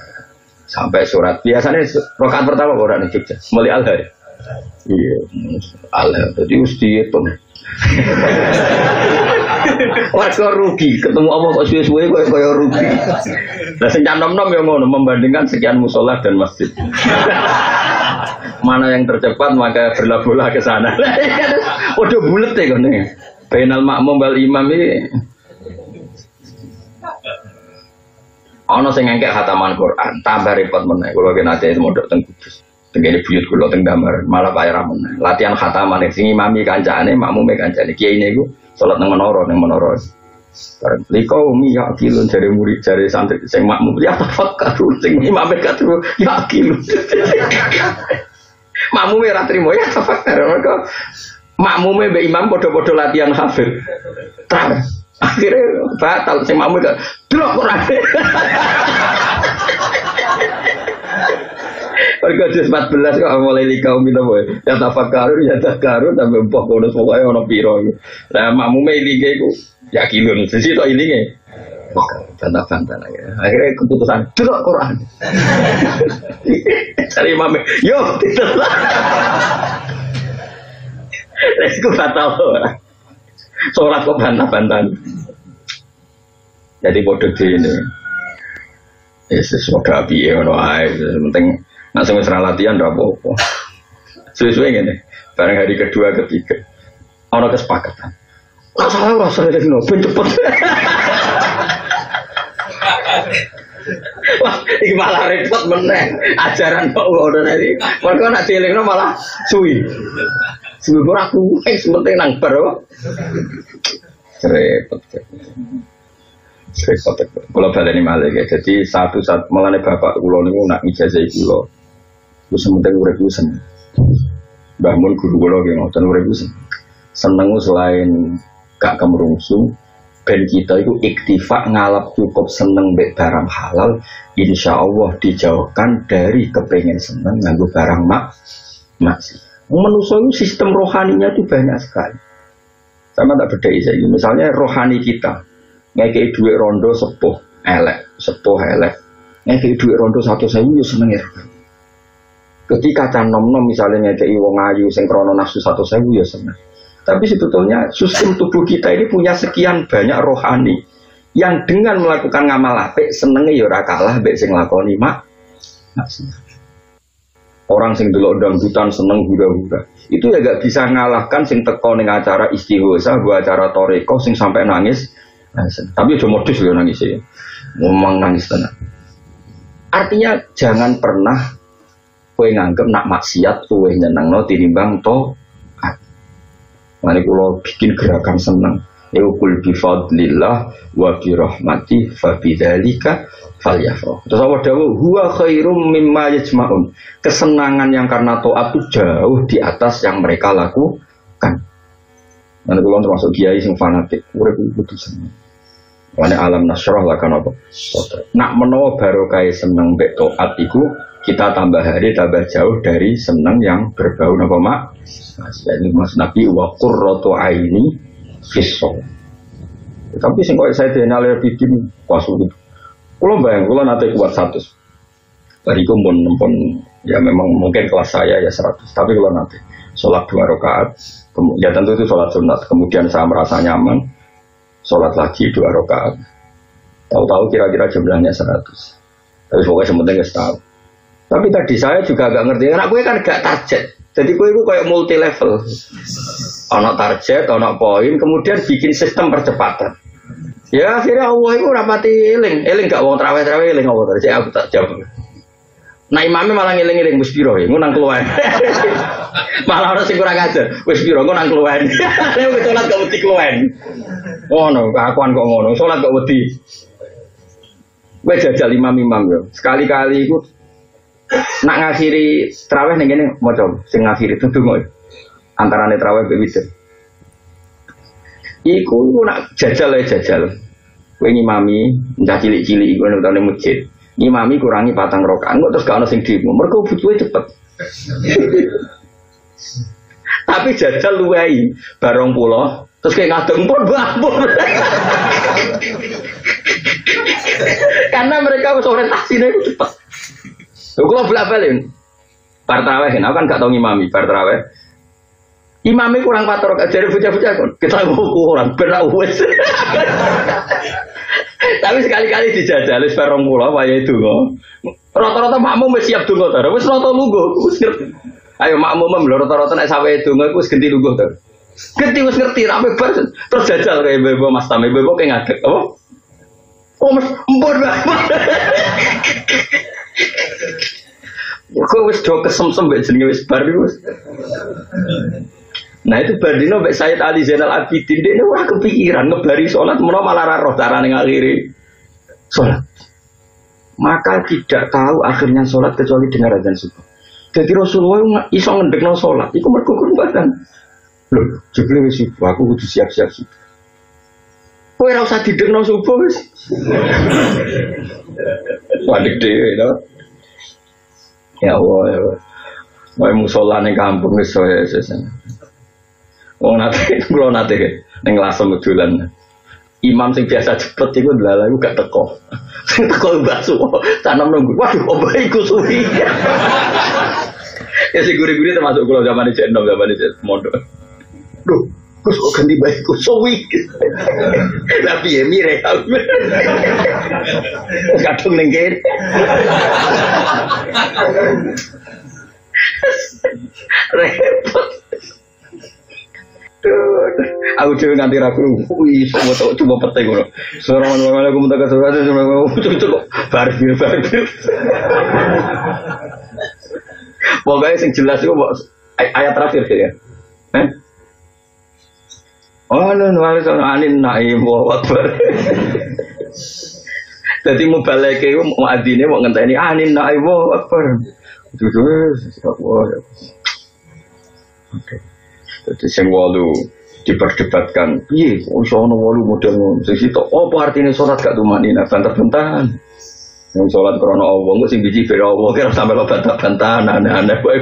A: Sampai surat biasanya rakaat pertama orang nih Jogja, mulai al-hari. Iya, al-hari. Jadi mesti itu. Warga rugi, ketemu Allah kok suwe-suwe kaya rugi. Nah sing nom-nom ya ngono membandingkan sekian musola dan masjid. Mana yang tercepat maka berlabuhlah ke sana. Udah bulet ya kan nih. Bainal makmum wal imam ini. Ana sing ngengkek khataman Quran, tambah repot meneh. Kula ki nate mondok teng Kudus. Tengene buyut kula teng Damar, malah bayar meneh. Latihan khataman sing imami kancane, makmume kancane. Kiai niku salat nang menara. Bareng liko ya kilun jare murid jare santri sing makmum ya tafakkaru sing imame katru ya kilun. Makmume ora trimo ya tafakkaru. Mergo makmume mbek imam padha-padha latihan hafid. Akhirnya batal sing makmum gak delok Quran. Warga juz 14 kok mulai likau minta boy. Ya tafakkaru ya tafakkaru sampai empok bonus pokoknya ono piro. Lah makmume ilinge iku ya kilun. Sisi tok ilinge. Bantah-bantah lagi. Akhirnya keputusan delok Quran. Cari imam. Yo ditelak. Resiko batal ora. Sholat kok bantah-bantah. Jadi bodoh ini. Sesuatu api ya, penting langsung serah latihan dah apa-apa. Sesuai gini. Barang hari kedua, ketiga, orang kesepakatan. Nggak salah rasa dari noben cepet. Wah, ini malah repot meneh. Ajaran kok udah dari. Mereka nak dilingno malah suwi. Sebelum aku, sementing nang bar. Repot. Kalau baleni malih ya. Jadi satu melane bapak kula niku nak ijazah kula. Ku sementing urip ku seneng. Mbah Mun guru kula ki ngoten urip ku seneng selain gak kemerungsung. Ben kita itu iktifak ngalap cukup seneng mbek barang halal, insya Allah dijauhkan dari kepengen seneng nganggo barang maksiat. Manusia itu sistem rohaninya itu banyak sekali. Sama tak beda ini. Misalnya rohani kita ngekei duit rondo sepuh elek, ngekei duit rondo 1.000 yo seneng ya. Ketika can nom-nom misalnya ngekei wong ayu sing krono nafsu 1.000 yo seneng. Tapi sebetulnya sistem tubuh kita ini punya sekian banyak rohani yang dengan melakukan ngamal apik senenge ya ora kalah mbek sing lakoni orang sing delok dangdutan seneng hura-hura. Itu ya gak bisa ngalahkan sing teko ning acara istighosa, gua acara toreko sing sampai nangis. Tapi aja modus lho nangis ya. Ngomong nangis tenan. Artinya jangan pernah kowe nganggep nak maksiat kowe nyenengno tinimbang to. Mari kula bikin gerakan seneng. Yaqul bi fadlillah wa bi rahmati fa bidzalika falyafrah. Terus Allah dawuh huwa khairum mimma yajma'un. Kesenangan yang karena taat itu jauh di atas yang mereka lakukan. Mari kula termasuk kiai sing fanatik, urip kudu seneng. Wane alam nasrah lah kan apa. Nak menawa barokah seneng mbek taat iku kita tambah hari tambah jauh dari seneng yang berbau napa mak. Jadi Mas Nabi wa qurratu aini fisol. Tapi sing kok saya denale bikin kuasu gitu. Kulo bayang kulo nate kuat 100. Bariku pun ya memang mungkin kelas saya ya 100. Tapi kulo nate sholat 2 rakaat, ya tentu itu sholat sunat. Kemudian saya merasa nyaman, sholat lagi 2 rakaat. Tahu-tahu kira-kira jumlahnya 100. Tapi pokoknya sementing nggak tahu. Tapi tadi saya juga agak ngerti, karena gue kan gak target. Jadi gue itu kayak multi level. Ono target, ono poin, kemudian bikin sistem percepatan. Ya akhirnya Allah itu rapati eling gak wong traweh-traweh eling Allah tadi. Aku tak jawab. Nah imamnya malah ngiling-ngiling wis piro ya, nang keluar. Malah orang sing kurang ajar, wis piro nang keluar. Nek wis salat gak wedi keluar. Ngono, kakuan kok ngono, salat gak wedi. Gue jajal imam-imam yo. Sekali-kali iku nak ngakhiri traweh ning kene maca sing ngakhiri itu donga antarane traweh mbek witir iku nak jajal kowe ngimami njah cilik-cilik iku nang tane masjid ngimami kurangi 4 rakaat kok terus gak ono sing demo mergo butuhe cepet tapi jajal luwehi barong pulo terus kayak ngadeng pun babur karena mereka orientasinya itu cepet. Kalau bolak-balik bar tarawih, aku kan gak tau ngimami bar tarawih. Imamnya kurang 4 rakaat dari bocah-bocah kon. Kita kurang berak wis. Tapi sekali-kali dijajal wis 20 wayahe donga. Rata-rata makmum wis siap donga ta. Wis rata lungguh, wis ngerti. Ayo makmum rata-rata nek sawe donga iku wis genti lungguh ta. Genti wis ngerti rame bar terus jajal kaya bebo Mas Tame bebo kayak ngaget apa? Oh Mas empur banget. Kok wis do kesem-sem mbek jenenge wis bar wis. Nah itu bardino mbek Sayyid Ali Zainal Abidin dekne ora kepikiran ngebari salat menawa malah ra roh carane ngakhiri salat. Maka tidak tahu akhirnya salat kecuali dengar azan subuh. Jadi Rasulullah iso ngendekno salat iku mergo kurban. Lho, jebule wis subuh aku kudu siap-siap subuh. Kowe ora usah didekno subuh wis. Wadek dhewe to. Ya Allah, ya Allah. Mau musola ning kampung wis sesen. Wong nate ning Lasem dolan. Imam sing biasa cepet iku lha iku gak teko. Sing teko bakso, tanam nunggu. Waduh, opo iku suwi. Ya sing guri-guri termasuk kula zaman iki enom zaman iki mondok. Duh, Gus ganti baikku suwi. Tapi ya mire. Kadung ning kene. Repot. Aku cuma nganti ragu, wih, coba petai gue. Seorang orang aku minta kasih kasih, coba barbir. Pokoknya yang jelas itu ayat terakhir ya. Oh, nulis anin naim wakbar. Jadi mau balik ke mau adine mau ngenteni anin naim wakbar. Oke. Jadi sing 8 diperdebatkan. Piye kok iso ono 8 model ngono. Sing sitok apa artine salat gak tumanina bantah-bantahan. Yang salat krana Allah kok sing biji beda Allah kira sampe lo bantah-bantahan aneh-aneh wae.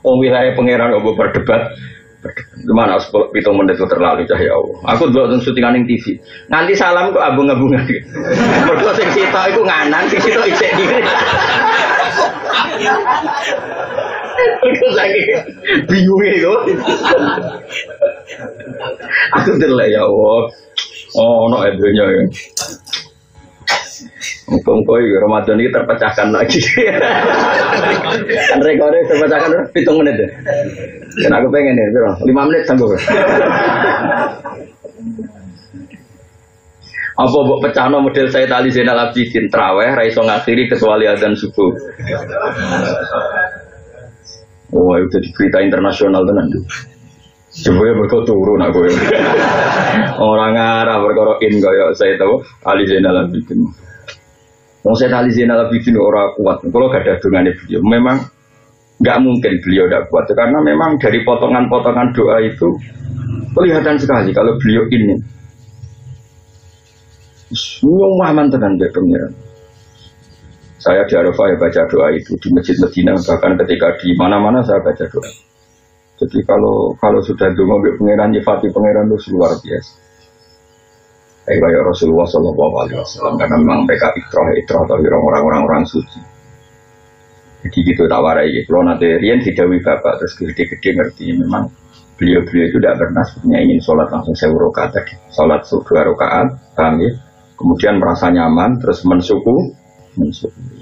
A: Wong wilayah pangeran kok berdebat. Gimana 7 menit itu terlalu cahaya Allah. Aku delok syutingan ning TV. Nanti salam kok abung-abungan. Mergo sing sitok iku nganan, sing sitok isih kiri. Aku lagi bingung itu. Aku delok ya Allah. Oh, no edonya ya. Mumpung Ramadan ini terpecahkan lagi. Kan rekornya terpecahkan 7 menit ya. Dan aku pengen ya, 5 menit sanggup. Apa mbok pecahno model Sayyid Ali Zainal Abidin traweh ra iso ngakhiri kecuali azan subuh. Oh, itu di berita internasional tenan. Coba mereka turun aku. Orang Arab berkorokin kaya Sayyid Ali Zainal Abidin. Wong Sayyid Ali Zainal Abidin ora kuat. Kalau gak ada dungane beliau, memang nggak mungkin beliau tidak kuat karena memang dari potongan-potongan doa itu kelihatan sekali kalau beliau ini semua mantan dari pengiran. Saya di Arafah ya baca doa itu di Masjid Medina, bahkan ketika di mana-mana saya baca doa. Jadi kalau sudah dongo mbek pengiran nyifati pengiran itu luar biasa. Kayak Rasulullah Shallallahu Alaihi Wasallam karena memang mereka ikrah atau orang-orang suci. Jadi gitu tawarai gitu. Kalau nanti Rian didawi bapak terus gede-gede ngerti memang beliau-beliau itu tidak pernah sebenarnya ingin sholat langsung 1000 rakaat tadi. Sholat 2 rakaat, paham ya? Kemudian merasa nyaman, terus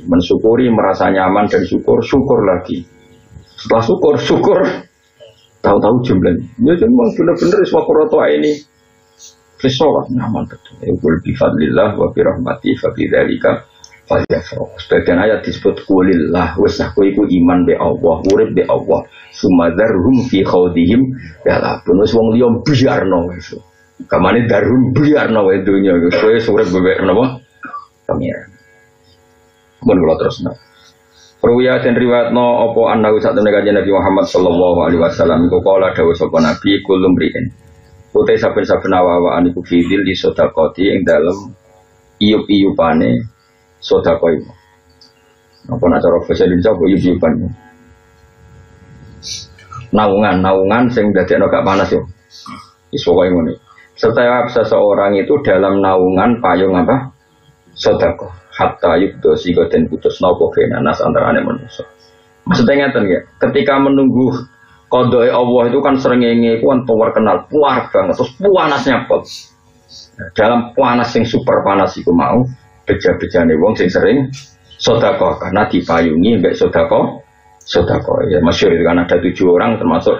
A: mensyukuri, merasa nyaman dan syukur lagi. Setelah syukur, tahu-tahu jumlahnya. Ya memang benar-benar iswakuroto ini. Sholat nyaman betul. Qul bi fadlillah wa bi rahmati fa bi dzalika falyafrahu. Sebagian ayat disebut qulillah wis aku iku iman be Allah, urip be Allah. Sumadzarhum fi khawdihim yalabun. Wis wong liya biarno wis. Kamane darum biarno wae donya wis kowe urip be napa? Pangeran. Mun kula terusna. Ruwiya den riwayatno apa ana sak temene kanjeng Nabi Muhammad sallallahu alaihi wasallam iku kala dawuh sapa Nabi kulum riin. Utai saben-saben awak-awakan iku fidil di sodakoti yang dalam iup-iupane sodakoi. Apa nak cara bahasa Indonesia apa iup-iupane? Naungan sing dadekno gak panas yo. Iso wae ngene. Setiap seseorang itu dalam naungan payung apa? Sedekah. Hatta yukdo sigo den putus napa kenanas antarane manusia. Maksudnya ngeten ya, ketika menunggu qadha Allah itu kan srengenge ku kan terkenal puar banget terus panasnya pol. Dalam panas yang super panas iku mau beja-bejane wong sing sering sedekah karena dipayungi mbek sedekah ya masyhur itu kan ada 7 orang termasuk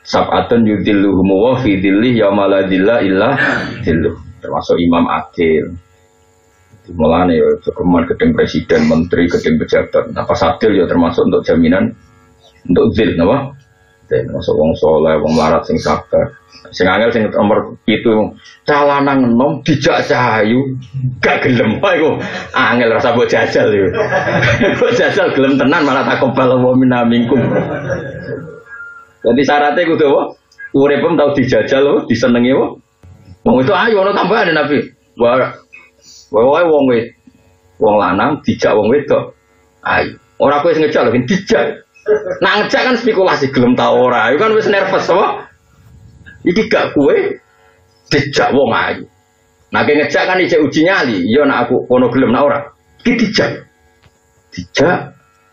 A: sab'atun yudilluhum wa fi dhillih yauma la dhilla illa dhilluh termasuk Imam Adil. Mulane ya kemudian gedeng presiden, menteri, gedeng pejabat. Nah pas adil ya termasuk untuk jaminan untuk zil napa? Masuk wong soleh, wong larat sing sabar. Sing angel sing nomor 7 calana ngenom dijak cahayu gak gelem iku. Angel rasa mbok jajal iku. Mbok jajal gelem tenan malah takobal wa minna minkum. Jadi syaratnya kudu apa? Uripem tau dijajal apa? Disenengi apa? Wong itu ayo ana tambahan Nabi. Wae wong lanang dijak wong wedok. Ayo. Ora kowe sing ngejak lho dijak. Nah ngejak kan spekulasi gelem ta ora, itu kan wis nervous apa? Iki gak kue dijak wong ayu. Nah ngejak kan ijek uji nyali, yo nak aku kono gelem nak ora. Iki dijak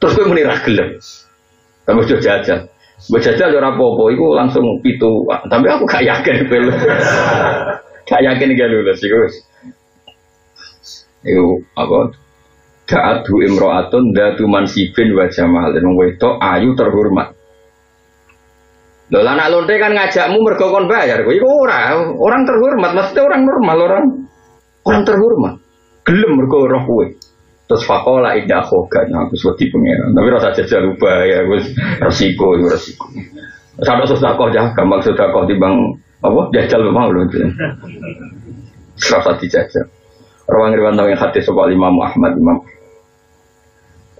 A: terus kowe muni ra gelem. Kamu sudah jajal. Mbok jajal yo ora apa-apa, iku langsung 7. Tapi aku gak yakin kowe. Gak yakin iki lulus iku wis. Iku apa? Da'atu imro'atun datu mansibin wa jamal dan wedok ayu terhormat. Lho anak lonte kan ngajakmu mergo kon bayar. Iku orang terhormat, maksudnya orang normal, orang terhormat. Gelem mergo roh kowe. Terus faqala idda khoga aku wedi pengeran. Tapi rasa jajal ya wis resiko. Sadok sedekah ya, gampang sedekah timbang apa jajal mau lho. Rasa dijajal. Rawang riwayat yang hadis sapa Imam Ahmad Imam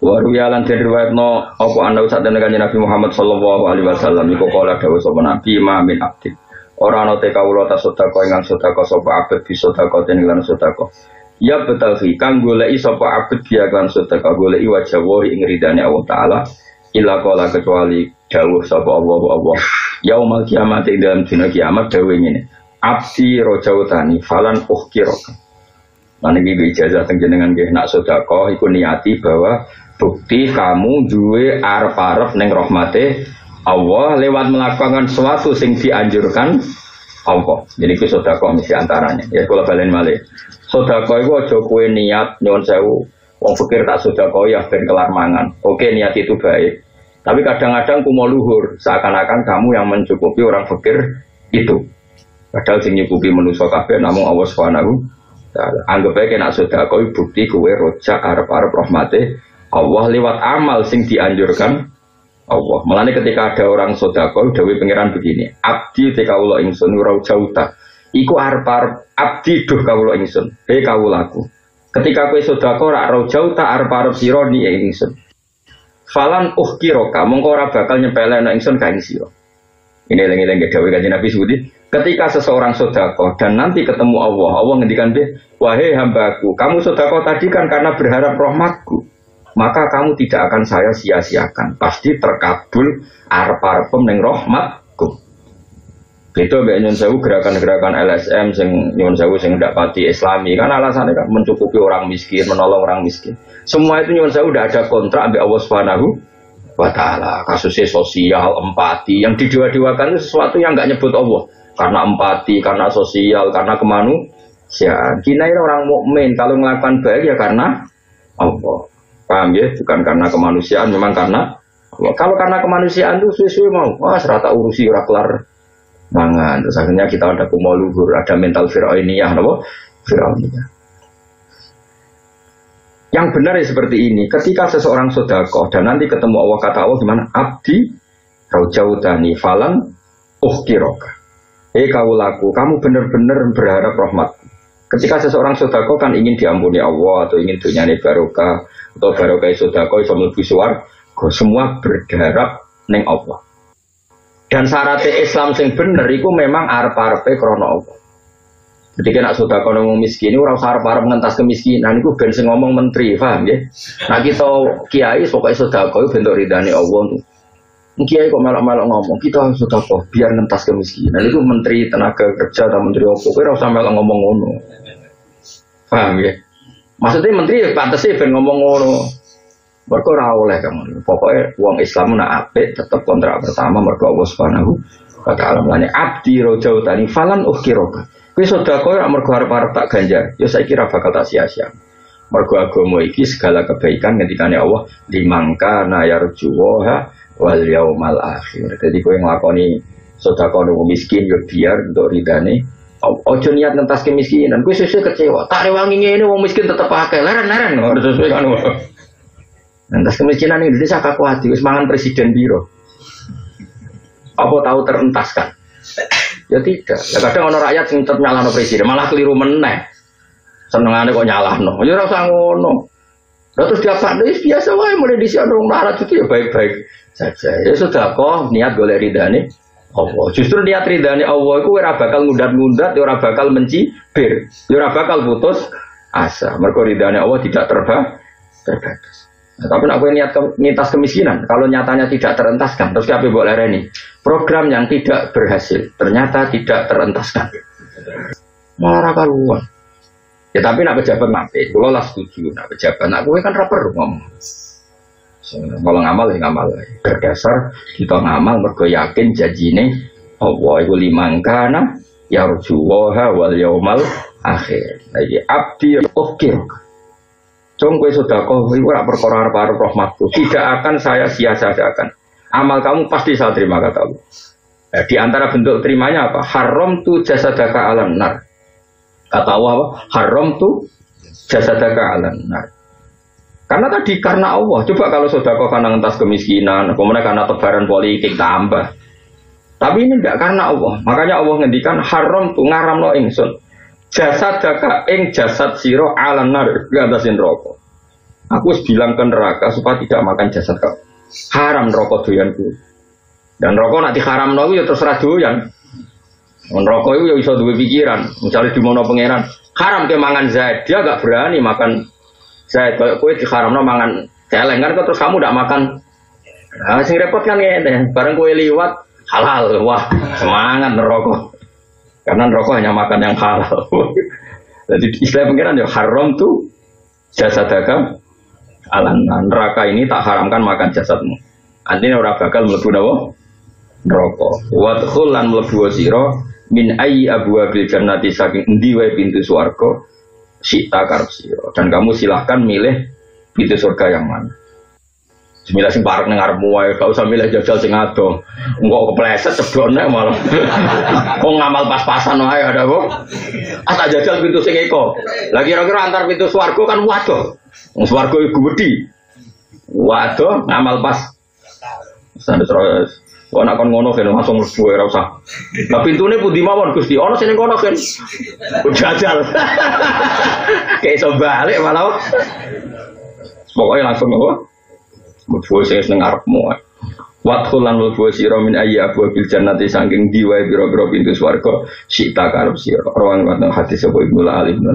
A: Waru yalan den riwayatno apa ana usah den Kanjeng Nabi Muhammad sallallahu alaihi wasallam iku kala dawuh sapa Nabi ma min abdin Ora ana te kawula ta sedekah ingkang sedekah sapa abet bi sedekah ten lan sedekah. Ya betul fi kang goleki sapa abet dia kan sedekah goleki wajah wa ing ridane Allah taala illa qala kecuali dawuh sapa Allah yaumal kiamat ing dalam dina kiamat dawuh ngene abdi rojautani falan ukhkiraka. Lan iki ijazah teng jenengan nggih nak sedekah iku niati bahwa bukti kamu duwe arep-arep ning rahmate Allah lewat melakukan sesuatu sing dianjurkan Allah. Jadi ku sedekah mesti antaranya. Ya kula balen malih. Sedekah iku aja kowe niat nyuwun sewu wong pikir tak sedekah ya ben kelar mangan. Oke niat itu baik. Tapi kadang-kadang kumo luhur seakan-akan kamu yang mencukupi orang fakir itu. Padahal sing nyukupi manusa kabeh namung Allah Subhanahu taala. Anggap ae nek sedekah bukti kowe rojak arep-arep rahmate Allah lewat amal sing dianjurkan Allah. Mulane ketika ada orang sedekah dawuh pangeran begini, abdi te kawula ingsun ora jauta. Iku arep-arep abdi duh kawula ingsun. Kawulaku. Ketika kowe sedekah ora jauta arep-arep sira ni ingsun. Falan uhkiroka mongko ora bakal nyepelekno ingsun ka ing sira. Ini eling-eling dawuh Kanjeng Nabi sebuti, ketika seseorang sedekah dan nanti ketemu Allah, Allah ngendikan deh, wahai hambaku, kamu sedekah tadi kan karena berharap rahmatku. Maka kamu tidak akan saya sia-siakan. Pasti terkabul arep-arepem ning rahmatku. Beda mbek nyun sewu gerakan-gerakan LSM sing nyun sewu sing ndak pati Islami kan alasannya kan mencukupi orang miskin, menolong orang miskin. Semua itu nyun sewu udah ada kontrak mbek Allah Subhanahu wa taala. Kasusnya sosial, empati yang didewa-dewakan itu sesuatu yang enggak nyebut Allah. Karena empati, karena sosial, karena kemanusiaan. Kita ini orang mukmin kalau melakukan baik ya karena Allah. Paham ya? Bukan karena kemanusiaan, memang karena Allah. Kalau karena kemanusiaan itu suwe-suwe mau, wah serata urusi ora kelar mangan. Terus akhirnya kita ada kumo luhur, ada mental Fir'auniyah, napa? Fir'auniyah. Yang benar ya seperti ini. Ketika seseorang sedekah dan nanti ketemu Allah, kata Allah gimana? Abdi raujautani falan uhkiroka. Kawulaku, kamu benar-benar berharap rahmat. Ketika seseorang sedekah kan ingin diampuni Allah atau ingin dunyane barokah atau barokah sedekah iso mlebu swarga, semua berharap ning Allah. Dan syaratnya Islam sing bener iku memang arep-arepe krana Allah. Jadi kena sedekah nang miskin ora usah arep-arep ngentas kemiskinan iku ben sing ngomong menteri, paham nggih? Nah kita kiai pokoke sedekah iku bentuk ridane Allah. Kiai kok melok-melok ngomong kita harus sedekah biar ngentas kemiskinan. Itu menteri tenaga kerja atau menteri apa kowe ora usah melok ngomong ngono. Paham ya? Maksudnya menteri ya pantese ben ngomong ngono. Mergo ora oleh kamu. Pokoke wong Islam nak apik tetep kontrak pertama mergo Allah Subhanahu wa taala ngene abdi rojautani falan ukhiroka. Kowe sedekah ora mergo arep-arep tak ganjar. Ya saiki ora bakal tak sia-sia. Mergo agama iki segala kebaikan ngendikane Allah limangka na yarjuha wal yaumal akhir. Jadi kowe nglakoni sedekah nang miskin yo biar untuk ridane. Ojo niat ngentas kemiskinan. Kowe sesuk kecewa. Tak rewangi ngene wong miskin tetep akeh. Leren-leren ora sesuai kan. Ngentas kemiskinan ini Indonesia kaku hati wis mangan presiden biro. Apa tahu terentaskan? Ya tidak. Ya kadang ono rakyat sing tetep nyalahno presiden, malah keliru meneh. Senengane kok nyalahno. Ya ora usah ngono. Lah terus diapakno biasa wae mulai disian rong larat itu ya baik-baik saja. Ya sudah kok niat golek ridane Allah. Justru niat ridane Allah iku ora bakal ngundat-ngundat, ora bakal mencibir, ora bakal putus asa. Mergo ridane Allah tidak terbatas. Nah, tapi nak niat ngintas kemiskinan, kalau nyatanya tidak terentaskan, terus apa boleh lereni? Program yang tidak berhasil, ternyata tidak terentaskan. Malah kaluan. Ya tapi nak pejabat mampir, kalau lah setuju. Nak pejabat, nak gue kan rapper ngomong. Kalau ngamal ya ngamal. Berdasar kita ngamal, mergo yakin janjine Allah itu limangkana yarjuwaha wal yaumal akhir. Lagi abdi ukir. Cung kowe sedekah iku ora perkara arep rahmatku. Tidak akan saya sia-siakan. Amal kamu pasti saya terima kata Allah. Di antara bentuk terimanya apa? Haram tu jasadaka alan nar. Kata Allah apa? Haram tu jasadaka alan nar. Karena tadi karena Allah. Coba kalau sedekah karena ngentas kemiskinan, kemudian karena tebaran politik tambah. Tapi ini enggak karena Allah. Makanya Allah ngendikan haram tu ngaramno ingsun. Jasad daka ing jasad siro ala nar gantasin rokok. Aku bilang ke neraka supaya tidak makan jasad kau. Haram rokok doyanku. Dan rokok nanti haram nahu ya terserah doyan. Rokok itu ya bisa dua pikiran. Misalnya di mana pangeran haram ke mangan Zaid, dia gak berani makan Zaid. Kalau kue diharamno mangan celeng kan, terus kamu tidak makan. Nah, sing repot kan ya, bareng kue liwat halal, wah semangat neraka. Karena rokok hanya makan yang halal. Jadi istilah pangeran ya haram tuh jasadaka alan neraka ini tak haramkan makan jasadmu. Artinya orang bakal mlebu napa? Neraka. Wa tkhul lan mlebu sira min ayyi abwabil jannati saking endi wae pintu swarga sita karep sira. Dan kamu silahkan milih pintu surga yang mana. Bismillah sing parek ning ngarepmu wae, gak usah milih jajal sing ado. Engko kepleset cebone malah. Kok ngamal pas-pasan wae ada kok. Asa jajal pintu sing eko. Lah kira-kira antar pintu swarga kan waduh. Wong swarga iku gedhi. Waduh ngamal pas. Sandes terus. Kok nek kon ngono kan langsung mlebu ora usah. Lah pintune pundi mawon Gusti? Ana sing kono kan. Jajal. Kayak iso balik malah. Pokoknya langsung apa? Mlebu sing nang ngarepmu. Wadkhul lan mlebu sira min ayya abwabil jannati saking diwae pira-pira pintu swarga sita karep sira. Rawang hadis sapa Ibnu Al-Ibnu